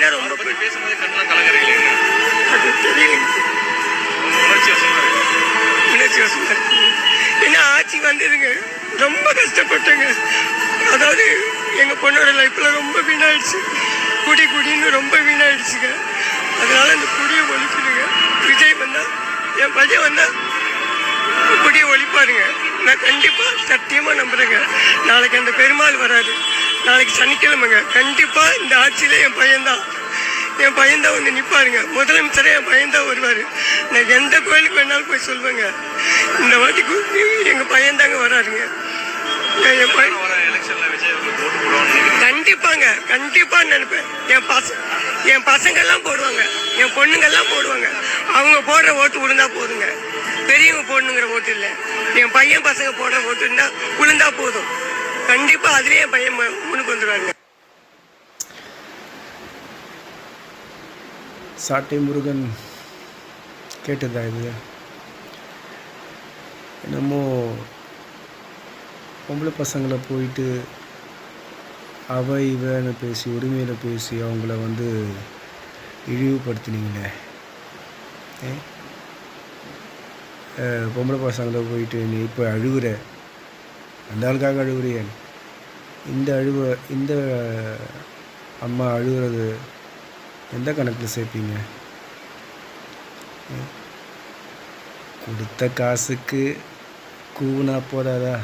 விஜய்னா ரொம்ப பேசும்போது கண்ணெலாம் கலங்குறீங்க. அது தெரியலைங்க. உணர்ச்சி வசமாக இருக்கு. ஏன்னா ஆட்சி வந்ததுங்க ரொம்ப கஷ்டப்பட்டேங்க. அதாவது எங்கள் பொண்ணோட லைஃப்பில் ரொம்ப வீணாயிடுச்சு. குடின்னு ரொம்ப வீணாயிடுச்சுங்க. அதனால இந்த குடியை ஒழிக்கணுங்க. விஜய் வந்தால் என் பையன் வந்தால் குடியை ஒழிப்பாருங்க. நான் கண்டிப்பாக சத்தியமாக நம்புகிறேங்க. நாளைக்கு அந்த பெருமாள் வராது, நாளைக்கு சனிக்கிழமைங்க. கண்டிப்பாக இந்த ஆட்சியில் என் பையன்தான் வந்து நிற்பாருங்க. முதலமைச்சரே என் பையன்தான் வருவார். நான் எந்த கோயிலுக்கு வேணாலும் போய் சொல்வேங்க, இந்த வாட்டிக்கு எங்கள் பையன்தாங்க வராருங்க. என் பையன் கண்டிப்பாக நினைப்பேன். என் பசங்கள்லாம் போடுவாங்க, என் பொண்ணுங்கள்லாம் போடுவாங்க. அவங்க போடுற ஓட்டு விழுந்தா போதுங்க. பெரியவங்க போடணுங்கிற ஓட்டு இல்லை. என் பையன் பசங்க போடுற ஓட்டு இருந்தா விழுந்தா போதும். கண்டிப்பாக அதுலேயே என் பையன் முன்னுக்கு வந்துடுவாங்க. சாட்டை முருகன் கேட்டதா இது? என்னமோ பொம்பளை பசங்களை போயிட்டு அவ இவன்னு பேசி உரிமையில் பேசி அவங்கள வந்து இழிவுபடுத்தினீங்களே. பொம்பளை பசங்களை போயிட்டு நீ இப்போ அழுகுற, அந்த ஆளுக்காக அழுகுறிய? இந்த அம்மா அழுகிறது எந்த கணக்கில் சேர்ப்பீங்க? கொடுத்த காசுக்கு கூவுனா போதாதா?